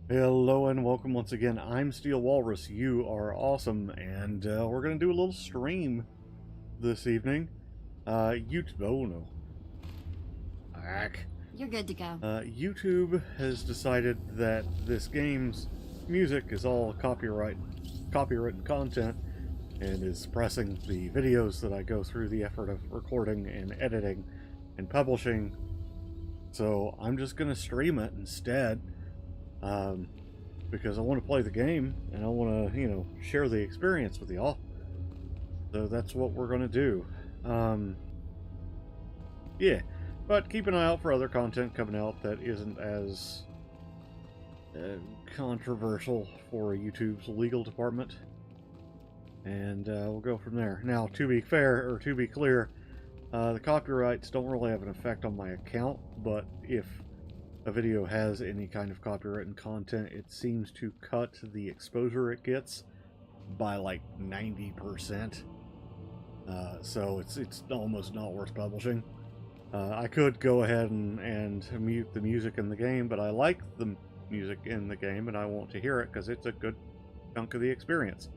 Hello and welcome once again. I'm Steel Walrus. You are awesome, and we're gonna do a little stream this evening. YouTube. Oh no. Ack. You're good to go. YouTube has decided that this game's music is all copywritten content, and is suppressing the videos that I go through the effort of recording and editing and publishing. So I'm just gonna stream it instead. Because I want to play the game and I want to, share the experience with y'all. So that's what we're going to do. Yeah, but keep an eye out for other content coming out that isn't as controversial for YouTube's legal department. And we'll go from there. Now, to be fair, or to be clear, the copyrights don't really have an effect on my account, but if a video has any kind of copywritten content, it seems to cut the exposure it gets by like 90%. So it's almost not worth publishing. I could go ahead and mute the music in the game, but I like the music in the game and I want to hear it because it's a good chunk of the experience.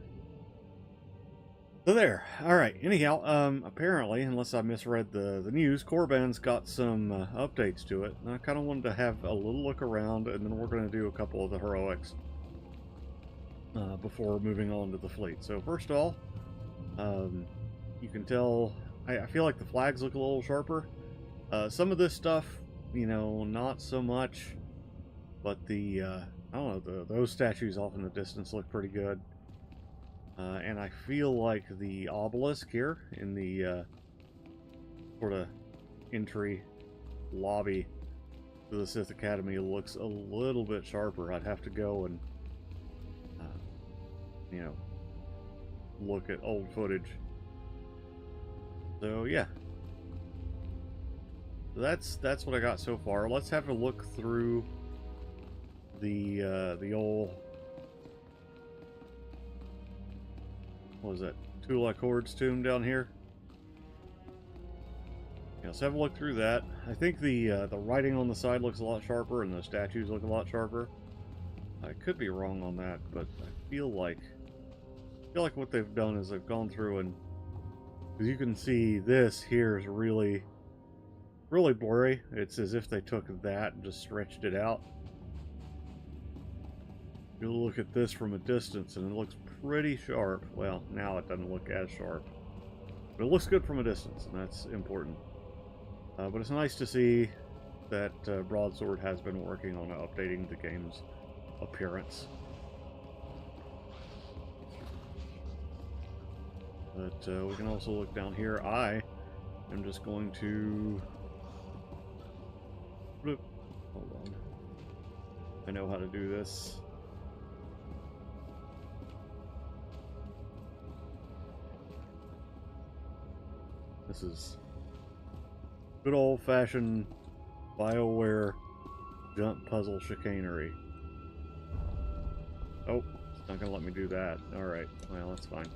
So there. Alright, anyhow, apparently, unless I misread the news, Korriban's got some updates to it. And I kind of wanted to have a little look around, and then we're going to do a couple of the heroics before moving on to the fleet. So first of all, you can tell, I feel like the flags look a little sharper. Some of this stuff, not so much, but the, I don't know, those statues off in the distance look pretty good. And I feel like the obelisk here in the sort of entry lobby to the Sith Academy looks a little bit sharper. I'd have to go and, look at old footage. So yeah, so that's what I got so far. Let's have a look through the old. What was that? Tula Accord's tomb down here? Yeah, let's have a look through that. I think the writing on the side looks a lot sharper and the statues look a lot sharper. I could be wrong on that, but I feel like what they've done is they've gone through and, as you can see, this here is really blurry. It's as if they took that and just stretched it out. You'll look at this from a distance and it looks pretty sharp. Well, now it doesn't look as sharp, but it looks good from a distance, and that's important. But it's nice to see that Broadsword has been working on updating the game's appearance. But we can also look down here. I am just going to... Hold on. I know how to do this. This is good old-fashioned BioWare jump puzzle chicanery. Oh, it's not gonna let me do that. Alright, well, that's fine.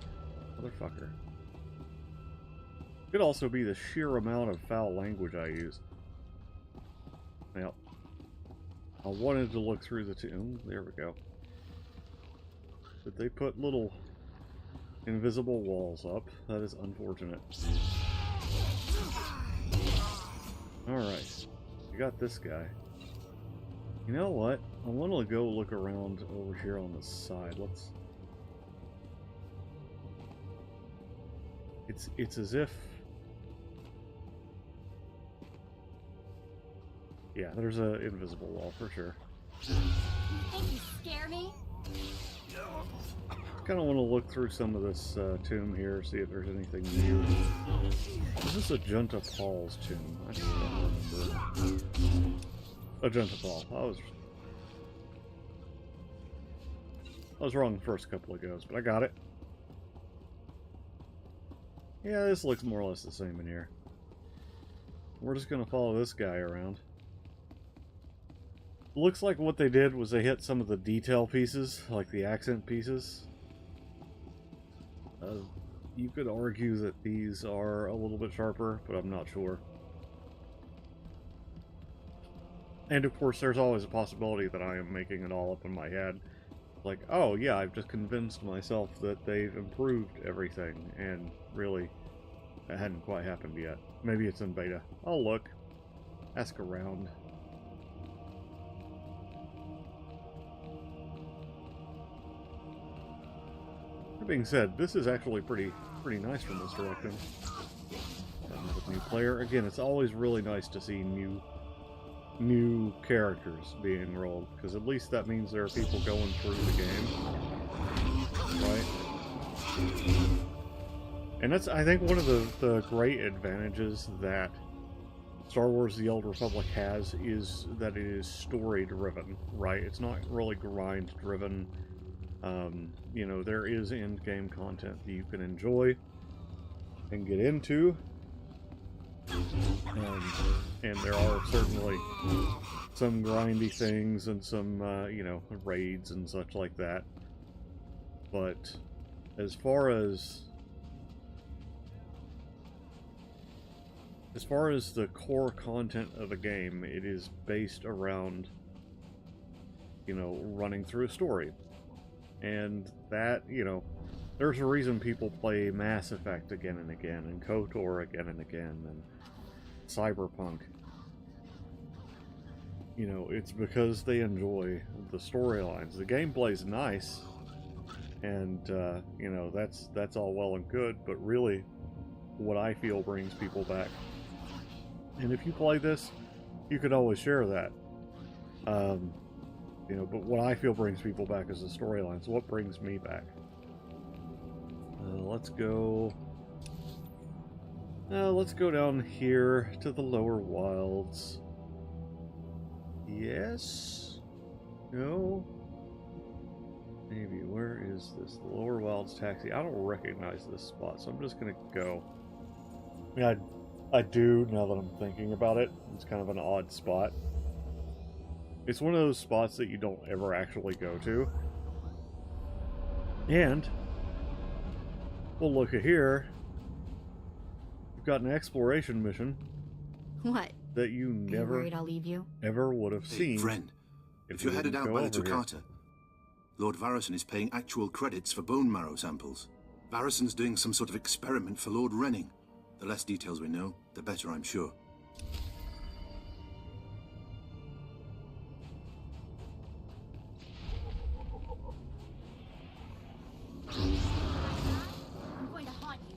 Motherfucker. Could also be the sheer amount of foul language I use. Well, I wanted to look through the tomb. There we go. But they put little invisible walls up. That is unfortunate. Alright, you got this guy. You know what? I want to go look around over here on the side. Let's... It's as if... Yeah, there's an invisible wall for sure. You think you scare me? I kind of want to look through some of this tomb here, see if there's anything new. Is this Ajunta Paul's tomb? I don't remember. Ajunta Paul. I was wrong the first couple of goes, but I got it. Yeah, this looks more or less the same in here. We're just going to follow this guy around. Looks like what they did was they hit some of the detail pieces, like the accent pieces. You could argue that these are a little bit sharper, but I'm not sure. And of course, there's always a possibility that I am making it all up in my head. Like, oh yeah, I've just convinced myself that they've improved everything, and really, that hadn't quite happened yet. Maybe it's in beta. I'll look. Ask around. That being said, this is actually pretty nice from this direction. With new player. Again, it's always really nice to see new characters being rolled, because at least that means there are people going through the game, right? And that's, I think, one of the great advantages that Star Wars The Old Republic has, is that it is story-driven, right? It's not really grind-driven. You know, there is end-game content that you can enjoy and get into, and there are certainly some grindy things and some, you know, raids and such like that. But as far as the core content of a game, it is based around, you know, running through a story. And that, you know, there's a reason people play Mass Effect again and again, and KOTOR again and again, and Cyberpunk. You know, it's because they enjoy the storylines. The gameplay's nice, and, you know, that's all well and good, but really, what I feel brings people back. And if you play this, you could always share that. You know, but what I feel brings people back is the storylines. What brings me back? Let's go down here to the lower wilds. Yes? No? Maybe. Where is this? The lower wilds taxi. I don't recognize this spot, so I'm just gonna go. I mean, I do, now that I'm thinking about it. It's kind of an odd spot. It's one of those spots that you don't ever actually go to. And, well, look at here. You've got an exploration mission. What? That you never, worried I'll leave you? ever would have seen. Friend, if you're headed out by the Toccata, Lord Varrison is paying actual credits for bone marrow samples. Varrison's doing some sort of experiment for Lord Renning. The less details we know, the better, I'm sure. I'm going to haunt you.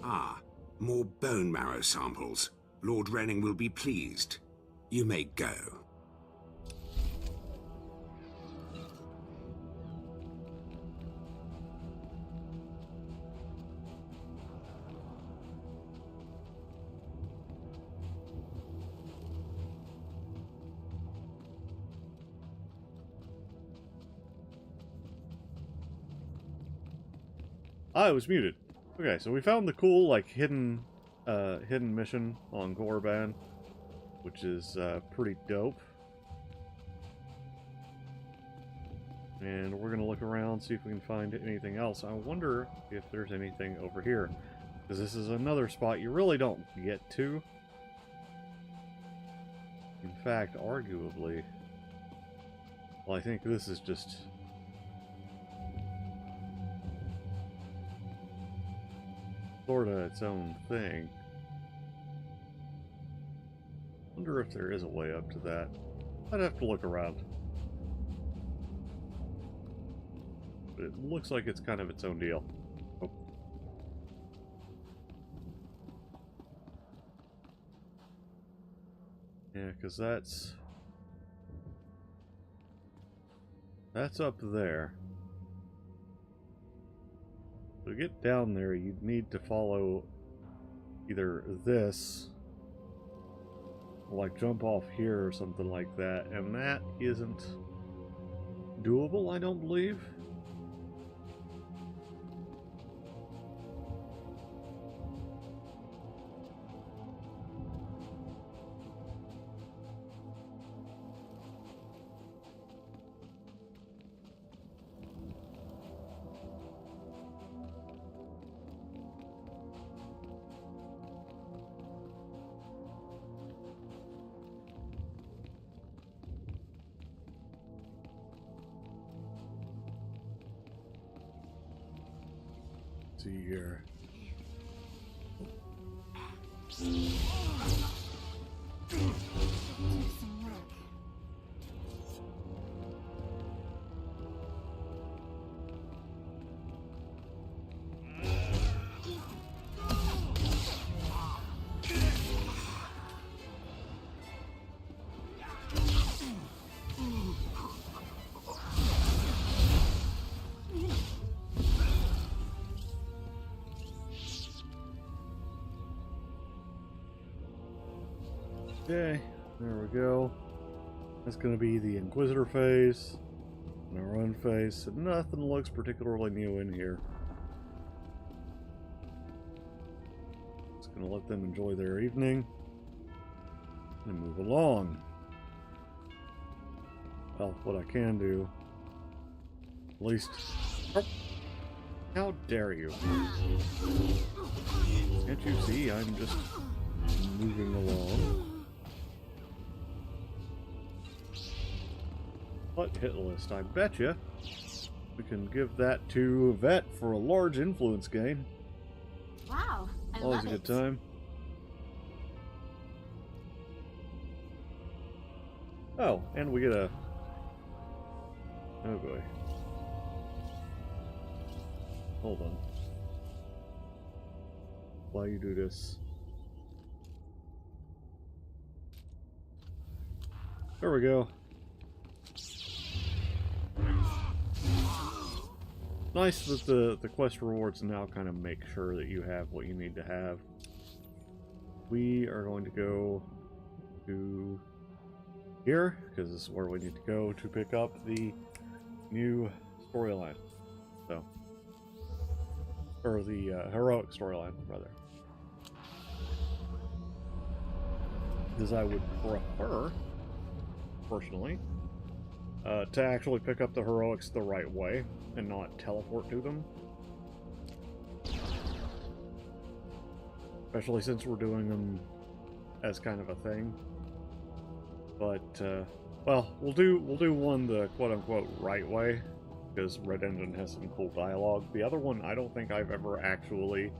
Ah, more bone marrow samples. Lord Renning will be pleased. You may go. Ah, it was muted. Okay, so we found the cool, like, hidden mission on Korriban, which is pretty dope. And we're going to look around, see if we can find anything else. I wonder if there's anything over here. Because this is another spot you really don't get to. In fact, arguably... Well, I think this is just... sort of its own thing. Wonder if there is a way up to that. I'd have to look around. But it looks like it's kind of its own deal. Oh. Yeah, because that's up there. To get down there, you'd need to follow either this, or like jump off here or something like that, and that isn't doable, I don't believe. See here. Okay, there we go. That's going to be the Inquisitor phase, and our run phase, and nothing looks particularly new in here. Just going to let them enjoy their evening, and move along. Well, what I can do, at least... Oh, how dare you? Can't you see I'm just moving along? What hit list? I betcha we can give that to Vet for a large influence gain. Wow, I Always love a good it. time. Oh, and we get a... Oh boy. Hold on. While you do this. There we go. Nice that the quest rewards now kind of make sure that you have what you need to have. We are going to go to here, because this is where we need to go to pick up the new storyline. So, or the heroic storyline, rather. Because I would prefer, personally, to actually pick up the heroics the right way and not teleport to them. Especially since we're doing them as kind of a thing. But well, we'll do one the quote-unquote right way, because Red Engine has some cool dialogue. The other one I don't think I've ever actually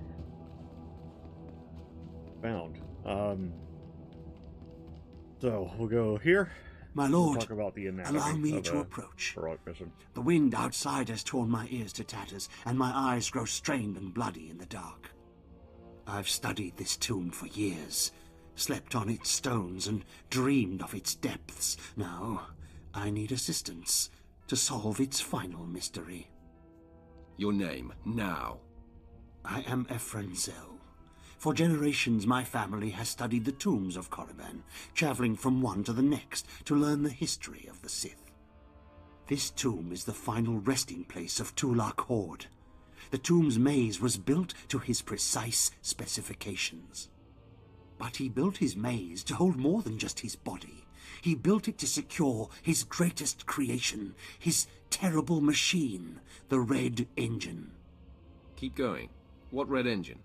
found. So we'll go here. My lord, talk about the anatomy allow me of to approach. Heroic mission. The wind outside has torn my ears to tatters, and my eyes grow strained and bloody in the dark. I've studied this tomb for years, slept on its stones, and dreamed of its depths. Now, I need assistance to solve its final mystery. Your name, now. I am Ephraim Zell. For generations, my family has studied the tombs of Korriban, traveling from one to the next to learn the history of the Sith. This tomb is the final resting place of Tulak Horde. The tomb's maze was built to his precise specifications. But he built his maze to hold more than just his body, He built it to secure his greatest creation, his terrible machine, the Red Engine. Keep going. What Red Engine?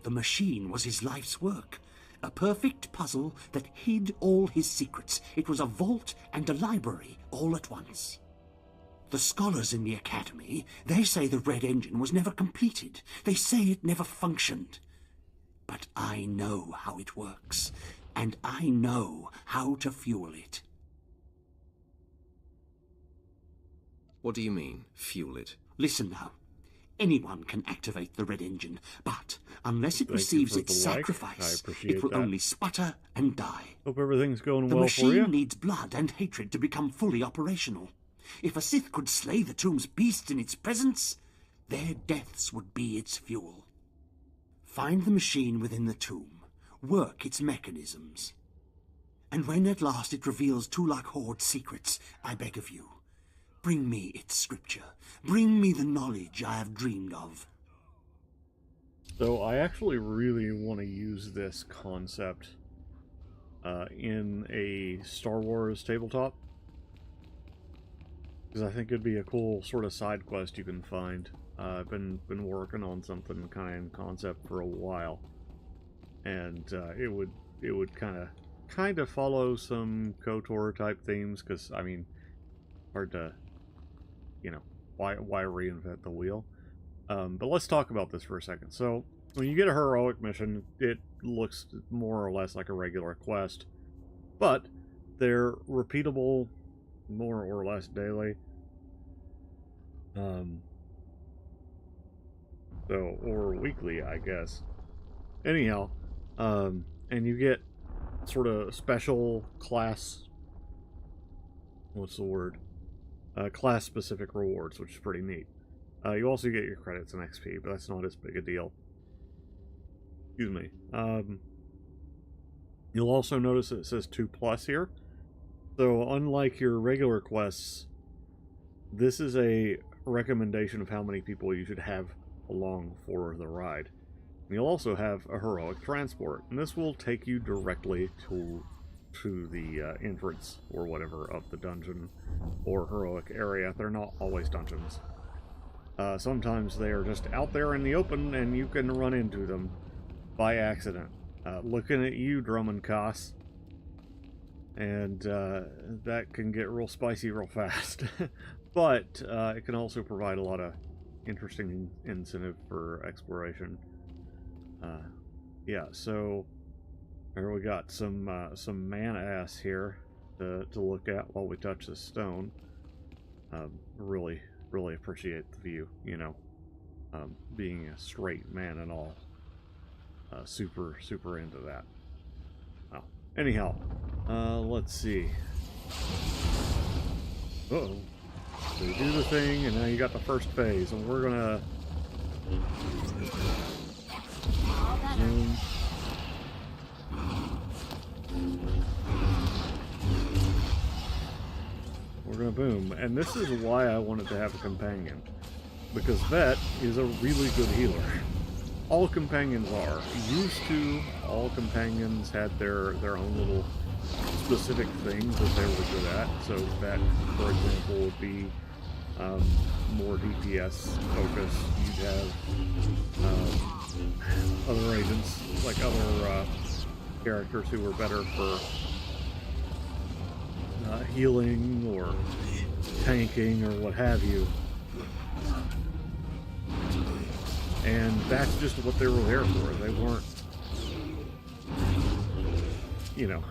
The machine was his life's work. A perfect puzzle that hid all his secrets. It was a vault and a library all at once. The scholars in the Academy, they say the Red Engine was never completed. They say it never functioned. But I know how it works, and I know how to fuel it. What do you mean, fuel it? Listen now. Anyone can activate the Red Engine, but unless it receives its sacrifice, it will only sputter and die. Hope everything's going The well for you. machine needs blood and hatred to become fully operational. If a Sith could slay the tomb's beasts in its presence, their deaths would be its fuel. Find the machine within the tomb, work its mechanisms, and when at last it reveals Tulak Horde's secrets, I beg of you, bring me its scripture. Bring me the knowledge I have dreamed of. So I actually really want to use this concept in a Star Wars tabletop, because I think it'd be a cool sort of side quest you can find. I've been working on something kind of concept for a while, and it would kind of follow some KOTOR type themes, because I mean, hard to, you know, why reinvent the wheel? But let's talk about this for a second. So when you get a heroic mission, it looks more or less like a regular quest, but they're repeatable more or less daily. So, or weekly, I guess. Anyhow, and you get sort of special class, what's the word? Class-specific rewards, which is pretty neat. You also get your credits and XP, but that's not as big a deal. Excuse me. You'll also notice that it says 2+ here. So, unlike your regular quests, this is a recommendation of how many people you should have along for the ride. And you'll also have a heroic transport, and this will take you directly to the entrance or whatever of the dungeon or heroic area. They're not always dungeons. Sometimes they are just out there in the open and you can run into them by accident. Looking at you, Drummond Koss. And that can get real spicy real fast. But it can also provide a lot of interesting incentive for exploration. Yeah, so there we got some man-ass here to look at while we touch this stone. Really appreciate the view, you know, being a straight man and all. Super into that. Well, anyhow, let's see. Uh-oh. So you do the thing, and now you got the first phase, and we're gonna... We're gonna boom. And this is why I wanted to have a companion. Because Vet is a really good healer. All companions are. Used to, all companions had their own little specific things that they were good at. So Vet, for example, would be more DPS focused. You'd have other agents, like other characters who were better for healing or tanking or what have you. And that's just what they were there for. They weren't, you know,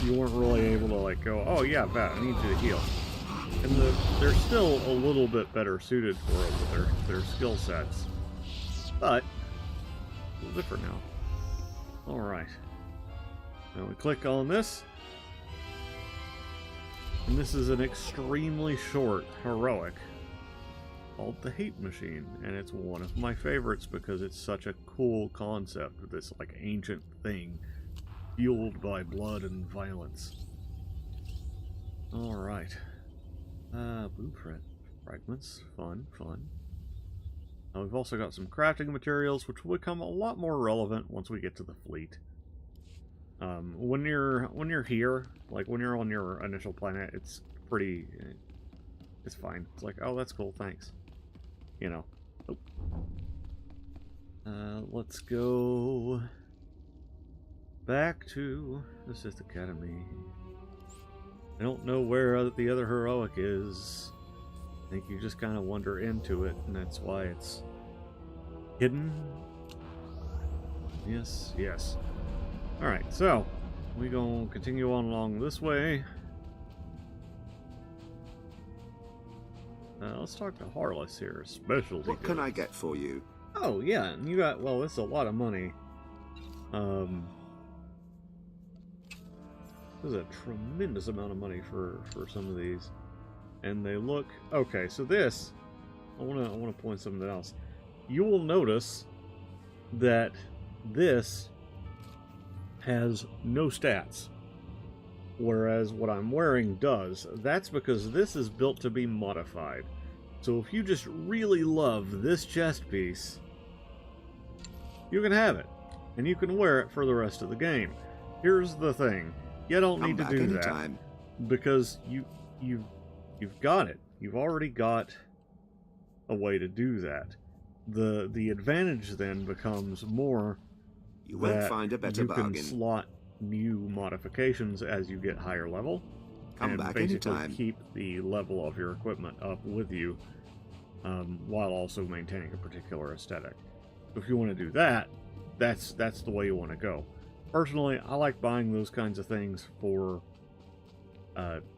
you weren't really able to like go, oh yeah, Vat, I need you to heal. And they're still a little bit better suited for it with their skill sets. But, it's a little different now. Alright. Now we click on this. And this is an extremely short heroic called the Hate Machine, and it's one of my favorites because it's such a cool concept, this like ancient thing fueled by blood and violence. Alright. Blueprint fragments. Fun. We've also got some crafting materials, which will become a lot more relevant once we get to the fleet. When you're here, like when you're on your initial planet, it's pretty, it's fine. It's like, oh, that's cool, thanks. You know. Oh. Let's go back to the Sith Academy. I don't know where the other heroic is. I think you just kind of wander into it, and that's why it's hidden. Yes, yes. Alright, so we gonna continue on along this way. Let's talk to Harless here, specialty. What can I get for you? Oh, yeah, and you got, well, this is a lot of money. This is a tremendous amount of money for some of these. And they look, okay, so this, I wanna point something else. You will notice that this has no stats, whereas what I'm wearing does. That's because this is built to be modified. So if you just really love this chest piece, you can have it, and you can wear it for the rest of the game. Here's the thing: you don't need to do that because you've got it. You've already got a way to do that. The advantage then becomes more. You won't find a better bargain. You can slot new modifications as you get higher level. Come back anytime. Keep the level of your equipment up with you, while also maintaining a particular aesthetic. If you want to do that, that's the way you want to go. Personally, I like buying those kinds of things for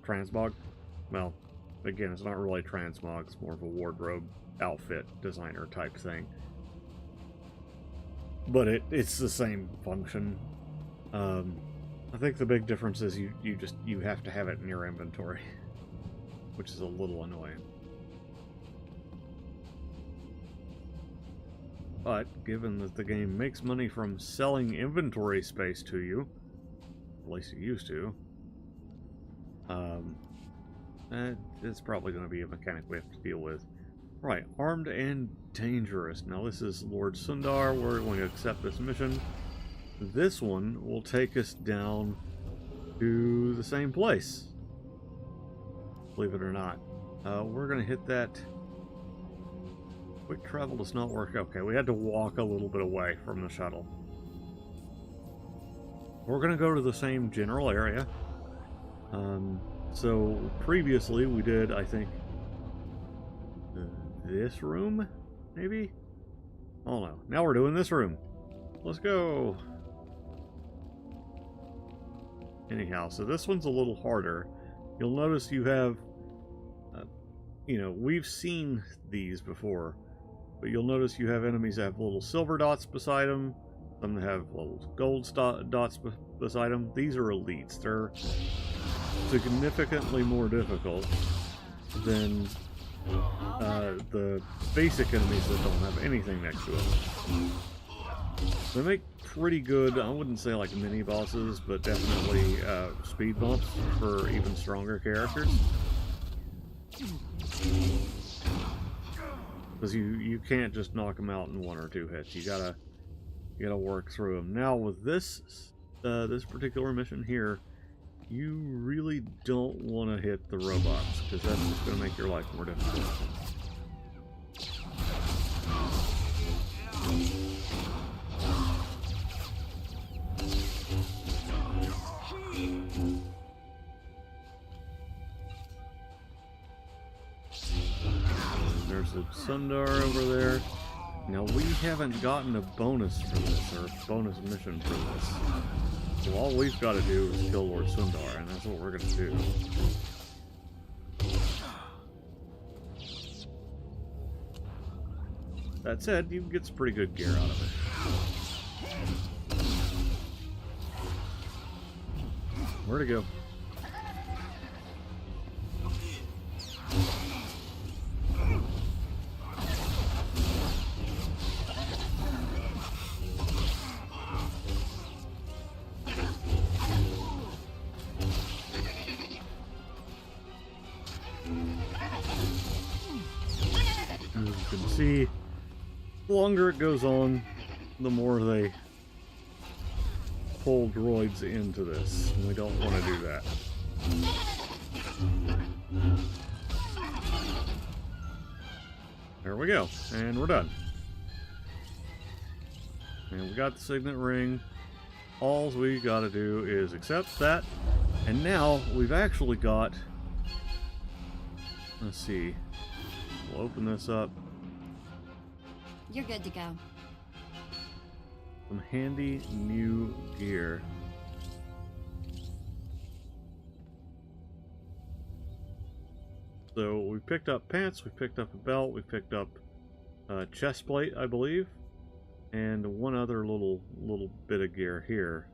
transmog. Well, again, it's not really transmog; it's more of a wardrobe outfit designer type thing. But it's the same function. I think the big difference is you have to have it in your inventory, which is a little annoying. But given that the game makes money from selling inventory space to you, at least it used to, it's probably going to be a mechanic we have to deal with. Right, armed and dangerous. Now this is Lord Sundar. We're going to accept this mission. This one will take us down to the same place. Believe it or not. We're going to hit that. Quick travel does not work. Okay, we had to walk a little bit away from the shuttle. We're going to go to the same general area. So previously we did, I think, this room, maybe? Oh no. Now we're doing this room. Let's go. Anyhow, so this one's a little harder. You'll notice you have, we've seen these before, but you'll notice you have enemies that have little silver dots beside them, some that have little gold dots beside them. These are elites. They're significantly more difficult than the basic enemies that don't have anything next to them. They make pretty good, I wouldn't say like mini bosses, but definitely speed bumps for even stronger characters. Because you can't just knock them out in one or two hits. You gotta work through them. Now with this this particular mission here, you really don't want to hit the robots, because that's just going to make your life more difficult. There's a Sundar over there. Now we haven't gotten a bonus for this, or a bonus mission for this. So all we've got to do is kill Lord Sundar, and that's what we're going to do. That said, you can get some pretty good gear out of it. Where'd it go? See, the longer it goes on, the more they pull droids into this. We don't want to do that. There we go. And we're done. And we got the signet ring. All we got to do is accept that. And now we've actually got... Let's see. We'll open this up. You're good to go. Some handy new gear. So we picked up pants, we picked up a belt, we picked up a chest plate, I believe, and one other little bit of gear here.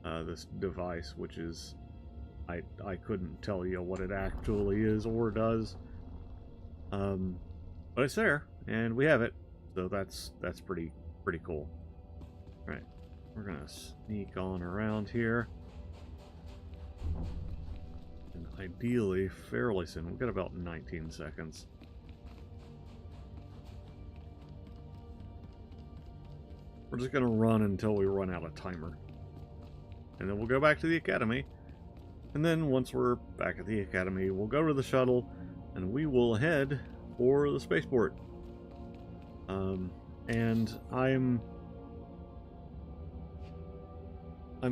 This device, which is I couldn't tell you what it actually is or does, but it's there and we have it, so that's pretty cool. All right, we're gonna sneak on around here. And ideally, fairly soon. We've got about 19 seconds. We're just going to run until we run out of timer. And then we'll go back to the academy. And then once we're back at the academy, we'll go to the shuttle and we will head for the spaceport. And I'm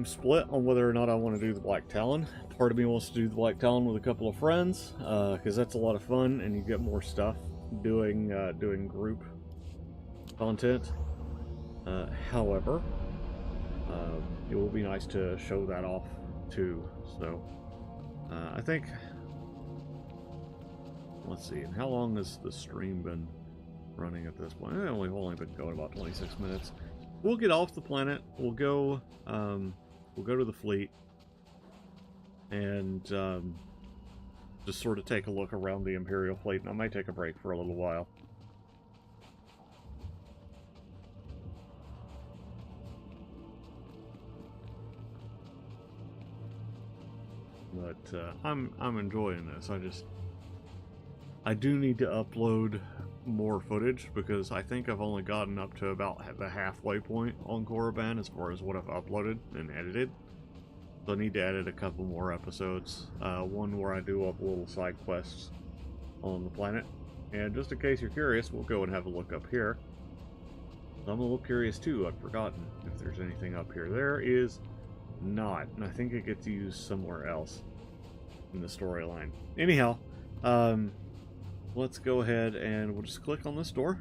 split on whether or not I want to do the Black Talon. Part of me wants to do the Black Talon with a couple of friends, because that's a lot of fun and you get more stuff doing group content. However, it will be nice to show that off too. So I think, let's see, and how long has the stream been running at this point? We've only been going about 26 minutes. We'll get off the planet. We'll go to the fleet and just sort of take a look around the Imperial fleet, and I might take a break for a little while. But I'm enjoying this. I do need to upload more footage because I think I've only gotten up to about the halfway point on Korriban as far as what I've uploaded and edited. So I need to edit a couple more episodes. One where I do up little side quests on the planet. And just in case you're curious, we'll go and have a look up here. I'm a little curious too. I've forgotten if there's anything up here. There is not, and I think it gets used somewhere else in the storyline. Anyhow, let's go ahead and we'll just click on this door.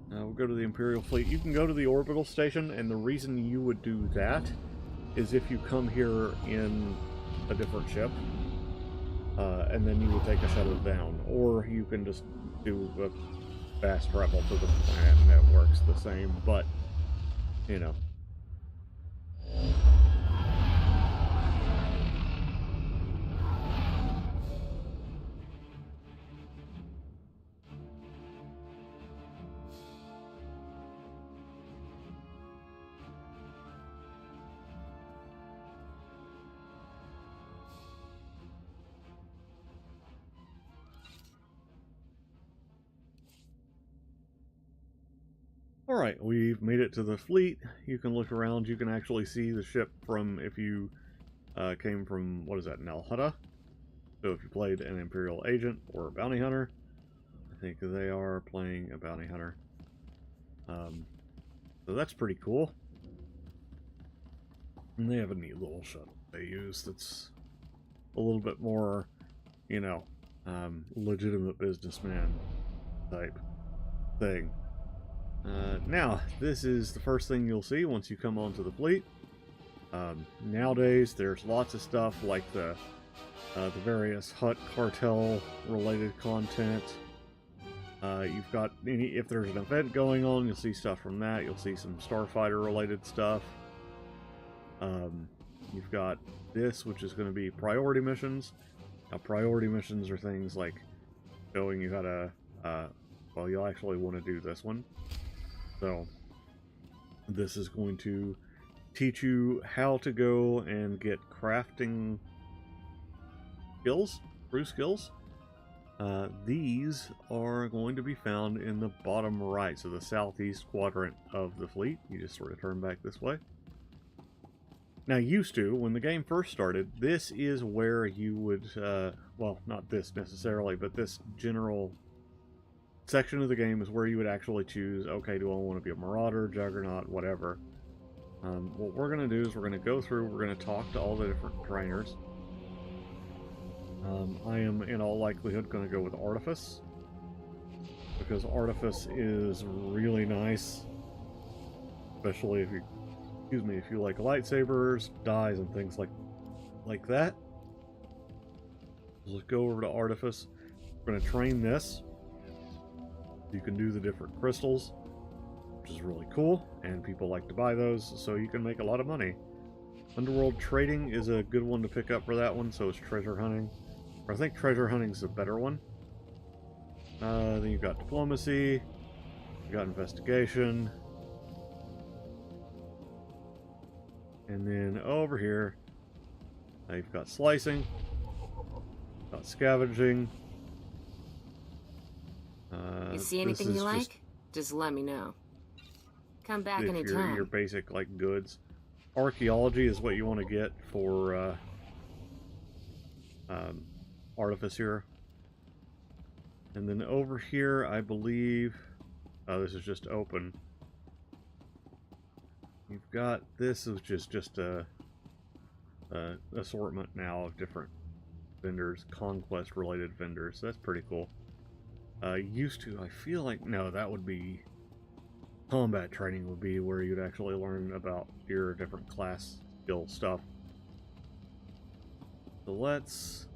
We'll go to the Imperial fleet. You can go to the orbital station, and the reason you would do that is if you come here in a different ship, and then you would take a shuttle down, or you can just do a fast travel to the planet, and that works the same, but, you know. Alright, we've made it to the fleet. You can look around. You can actually see the ship from if you came from, what is that, Nal Hutta? So if you played an Imperial agent or a bounty hunter, I think they are playing a bounty hunter. So that's pretty cool. And they have a neat little shuttle they use that's a little bit more, you know, legitimate businessman type thing. Now, this is the first thing you'll see once you come onto the fleet. Nowadays, there's lots of stuff like the various Hutt cartel related content. You've got if there's an event going on, you'll see stuff from that. You'll see some Starfighter related stuff. You've got this, which is going to be priority missions. Now, priority missions are things like showing you how to, well, you'll actually want to do this one. So, this is going to teach you how to go and get crafting skills, crew skills. These are going to be found in the bottom right, so the southeast quadrant of the fleet. You just sort of turn back this way. Now, used to, when the game first started, this is where you would, well, not this necessarily, but this general section of the game is where you would actually choose, okay, do I want to be a Marauder, Juggernaut, whatever. What we're going to do is we're going to go through, we're going to talk to all the different trainers. I am, in all likelihood, going to go with Artifice, because Artifice is really nice, especially if you, excuse me, if you like lightsabers, dyes, and things like that. Let's go over to Artifice. We're going to train this. You can do the different crystals, which is really cool, and people like to buy those, so you can make a lot of money. Underworld trading is a good one to pick up for that one, so is treasure hunting. Or I think treasure hunting is a better one. Then you've got diplomacy, you got investigation, and then over here, you've got slicing, got scavenging. You see anything you like? Just let me know. Come back anytime. Your basic like goods. Archaeology is what you want to get for Artifice here. And then over here, I believe, this is just open. You've got, this is just a assortment now of different vendors, conquest related vendors. So that's pretty cool. Used to, I feel like, no, that would be combat training would be where you'd actually learn about your different class skill stuff. So let's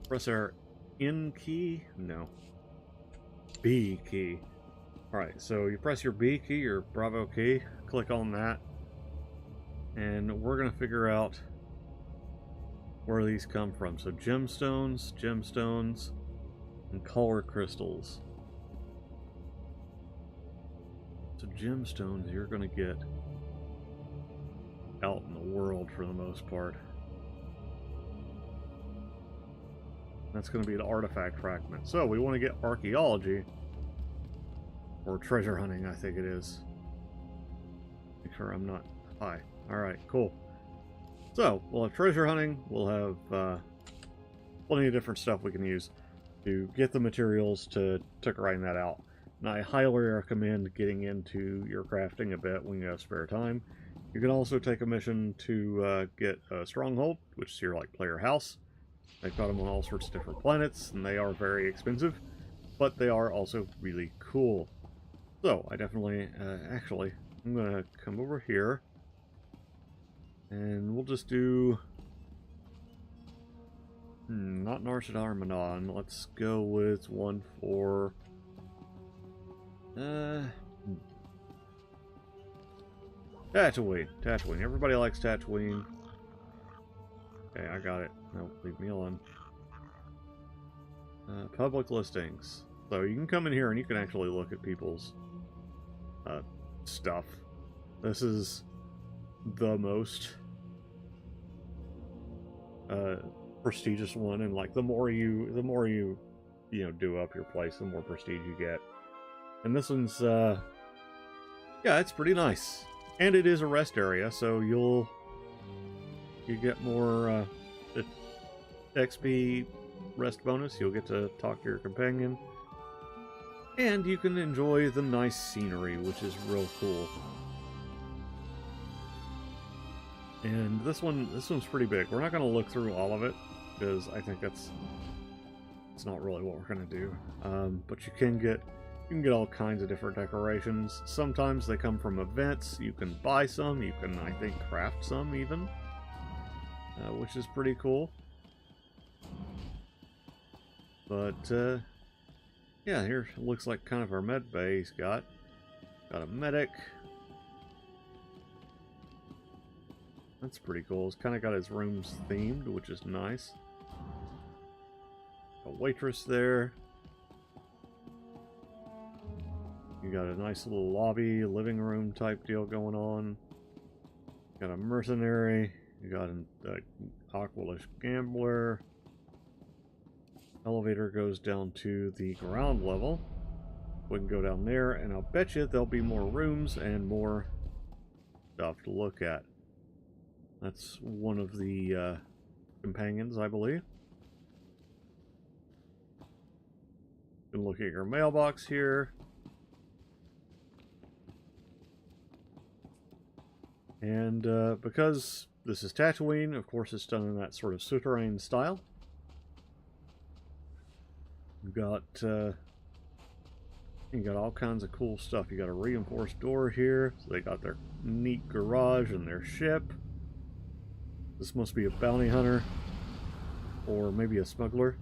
press our N key, no, B key. Alright, so you press your B key, your Bravo key, click on that, and we're going to figure out where these come from. So gemstones, and color crystals. So gemstones you're going to get out in the world for the most part. That's going to be the artifact fragment. So we want to get archaeology, or treasure hunting, I think it is. Make sure I'm not high. Alright, cool. So, we'll have treasure hunting, we'll have plenty of different stuff we can use to get the materials to grind that out. And I highly recommend getting into your crafting a bit when you have spare time. You can also take a mission to get a stronghold, which is your like player house. They've got them on all sorts of different planets, and they are very expensive, but they are also really cool. So, I definitely, actually, I'm going to come over here, and we'll just do, not Narset Armanon, let's go with one for, Tatooine. Tatooine. Everybody likes Tatooine. Okay, I got it. No, leave me alone. Public listings. So you can come in here and you can actually look at people's stuff. This is the most prestigious one, and like the more you do up your place, the more prestige you get. And this one's yeah, it's pretty nice. And it is a rest area, so you get more XP rest bonus. You'll get to talk to your companion. And you can enjoy the nice scenery, which is real cool. And this one's pretty big. We're not going to look through all of it, because I think it's not really what we're going to do. But you can get all kinds of different decorations. Sometimes they come from events. You can buy some. You can, I think, craft some even, which is pretty cool. But yeah, here looks like kind of our med bay. He's got a medic. That's pretty cool. He's kind of got his rooms themed, which is nice. A waitress there. You got a nice little lobby, living room type deal going on. Got a mercenary. You got an Aqualish gambler. Elevator goes down to the ground level. We can go down there, and I'll bet you there'll be more rooms and more stuff to look at. That's one of the companions, I believe. You can look at your mailbox here. And because this is Tatooine, of course it's done in that sort of souterrain style. You've got you got all kinds of cool stuff. You got a reinforced door here. So they got their neat garage and their ship. This must be a bounty hunter. Or maybe a smuggler.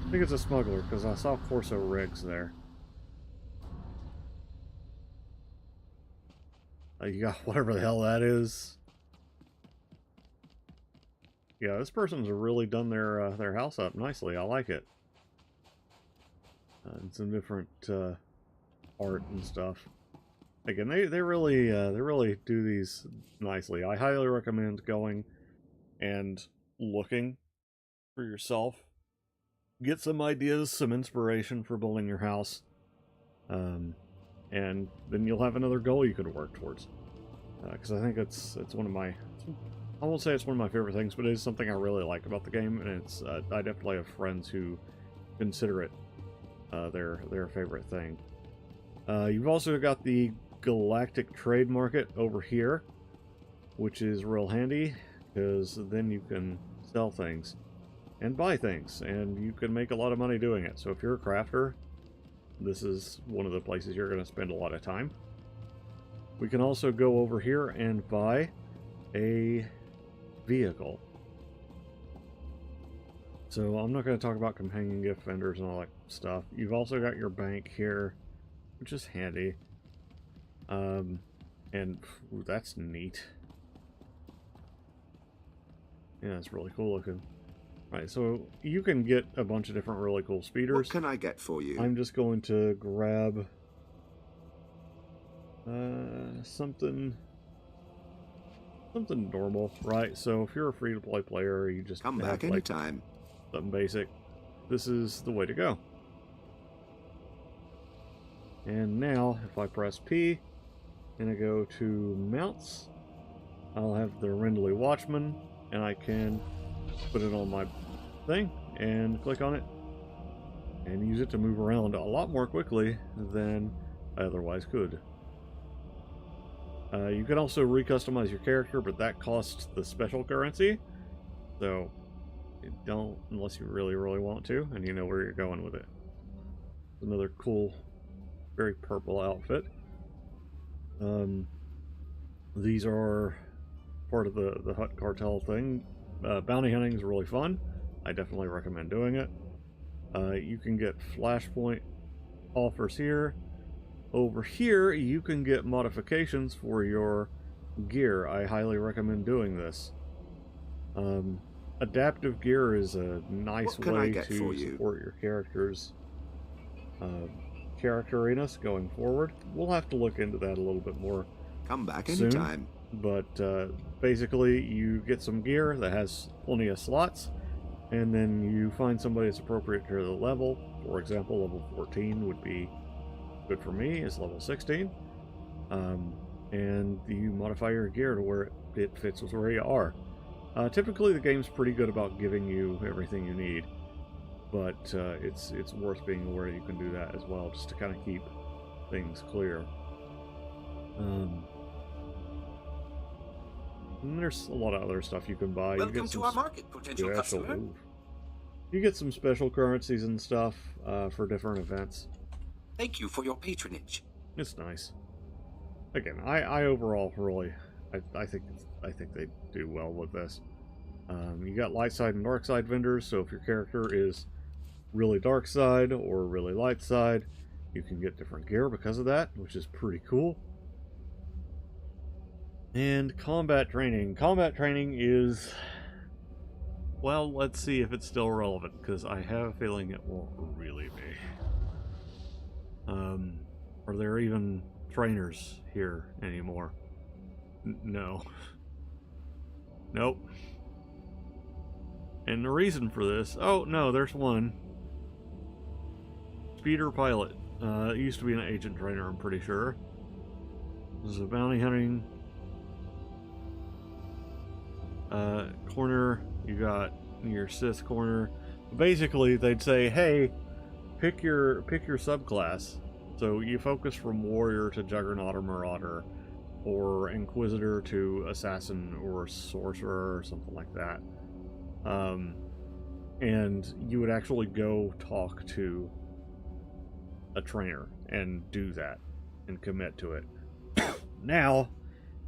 I think it's a smuggler because I saw Corso rigs there. You got whatever the hell that is. Yeah, this person's really done their house up nicely. I like it. And some different art and stuff. Again, they really do these nicely. I highly recommend going and looking for yourself. Get some ideas, some inspiration for building your house. And then you'll have another goal you could work towards. Because I think it's one of my, I won't say it's one of my favorite things, but it is something I really like about the game, and it's I definitely have friends who consider it their favorite thing. You've also got the Galactic Trade Market over here, which is real handy because then you can sell things and buy things, and you can make a lot of money doing it. So if you're a crafter, this is one of the places you're going to spend a lot of time. We can also go over here and buy a vehicle. So I'm not going to talk about companion gift vendors and all that stuff. You've also got your bank here, which is handy. And ooh, that's neat. Yeah, it's really cool looking. Right, so you can get a bunch of different really cool speeders. What can I get for you? I'm just going to grab something normal, right? So if you're a free-to-play player, you just come back anytime. Something basic. This is the way to go. And now, if I press P and I go to mounts, I'll have the Rendley Watchman, and I can put it on my thing and click on it and use it to move around a lot more quickly than I otherwise could. You can also recustomize your character, but that costs the special currency, so you don't unless you really want to and you know where you're going with it. Another cool, very purple outfit. These are part of the Hutt cartel thing. Bounty hunting is really fun. I definitely recommend doing it. You can get flashpoint offers here. Over here, you can get modifications for your gear. I highly recommend doing this. Adaptive gear is a nice way to support your character's characteriness going forward. We'll have to look into that a little bit more. Come back soon, anytime. But basically, you get some gear that has plenty of slots, and then you find somebody that's appropriate to the level. For example, level 14 would be good for me, is level 16. And you modify your gear to where it fits with where you are. Typically, the game's pretty good about giving you everything you need, but it's worth being aware you can do that as well, just to kind of keep things clear. And there's a lot of other stuff you can buy. Welcome you get to our market, potential customer. You get some special currencies and stuff for different events. Thank you for your patronage. It's nice. Again, I overall really, I think they do well with this. You got light side and dark side vendors, so if your character is really dark side or really light side, you can get different gear because of that, which is pretty cool. And combat training. Combat training is, well, let's see if it's still relevant, because I have a feeling it won't really be. Are there even trainers here anymore? No. Nope. And the reason for this, oh no, there's one. Speeder pilot. It used to be an agent trainer, I'm pretty sure. This is a bounty hunting corner, you got your Sith corner. Basically, they'd say, hey, pick your subclass. So you focus from warrior to juggernaut or marauder, or inquisitor to assassin or sorcerer or something like that. And you would actually go talk to a trainer and do that and commit to it. Now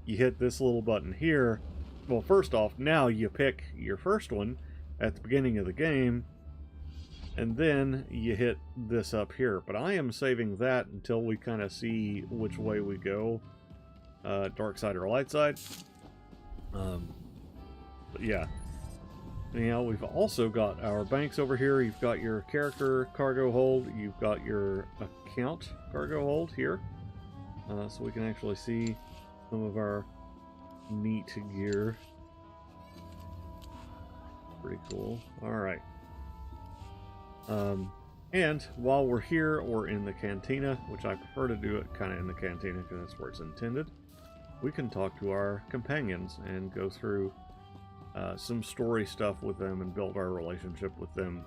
you hit this little button here. Well, first off, now you pick your first one at the beginning of the game, and then you hit this up here. But I am saving that until we kind of see which way we go, dark side or light side. But yeah. Anyhow, we've also got our banks over here. You've got your character cargo hold. You've got your account cargo hold here. So we can actually see some of our neat gear. Pretty cool. Alright. And while we're here or in the cantina, which I prefer to do it kind of in the cantina because that's where it's intended, we can talk to our companions and go through some story stuff with them and build our relationship with them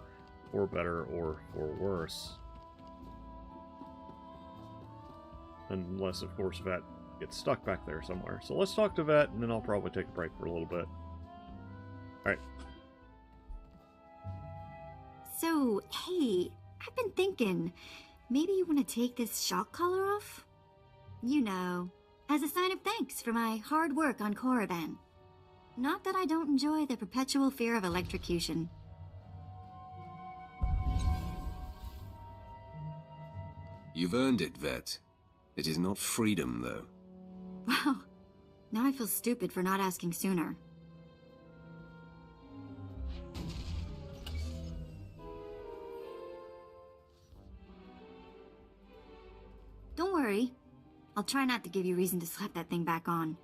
for better or for worse. Unless, of course, Vet gets stuck back there somewhere. So let's talk to Vet, and then I'll probably take a break for a little bit. Alright. So, hey, I've been thinking, maybe you want to take this shock collar off? You know, as a sign of thanks for my hard work on Korriban. Not that I don't enjoy the perpetual fear of electrocution. You've earned it, Vet. It is not freedom, though. Wow, now I feel stupid for not asking sooner. Don't worry. I'll try not to give you reason to slap that thing back on.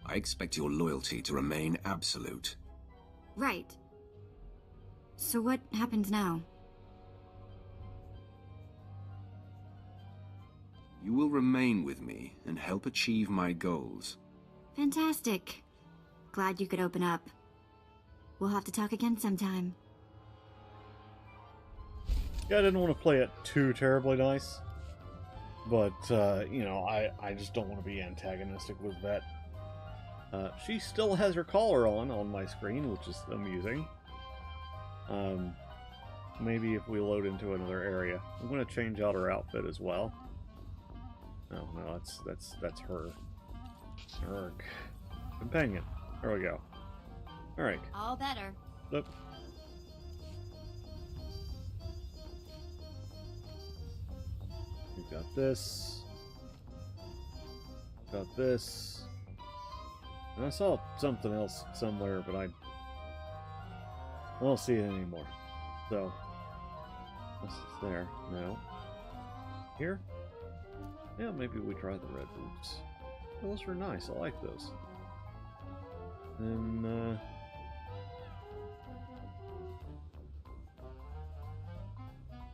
I expect your loyalty to remain absolute. Right. So what happens now? You will remain with me and help achieve my goals. Fantastic. Glad you could open up. We'll have to talk again sometime. Yeah, I didn't want to play it too terribly nice. But, you know, I just don't want to be antagonistic with Vet. She still has her collar on my screen, which is amusing. Maybe if we load into another area. I'm going to change out her outfit as well. Oh, no, that's her. Her companion. There we go. Alright. All better. Yep. We've got this. Got this. And I saw something else somewhere, but I don't see it anymore. So, this is there. No. Here? Yeah, maybe we try the red boots. Oh, those are nice. I like those. And,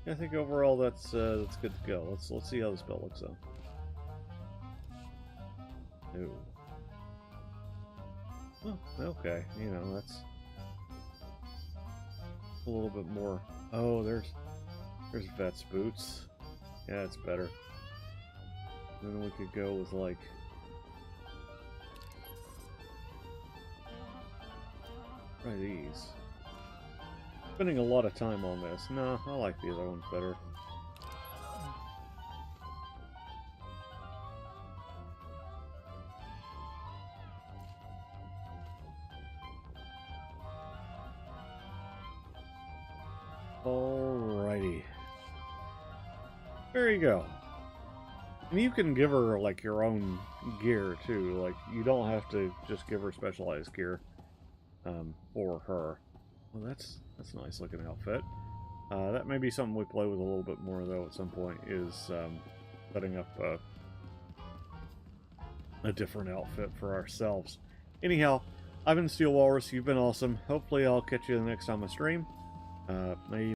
I think overall that's good to go. Let's see how this belt looks though. Ooh. Oh, okay. You know, that's a little bit more. Oh, there's Vet's boots. Yeah, it's better. Then we could go with like try these. Spending a lot of time on this. No, I like the other ones better. Alrighty. There you go. And you can give her, like, your own gear, too. Like, you don't have to just give her specialized gear for her. Well, that's a nice looking outfit. That may be something we play with a little bit more, though, at some point, is setting up a different outfit for ourselves. Anyhow, I've been Steel Walrus. You've been awesome. Hopefully I'll catch you the next time I stream. Maybe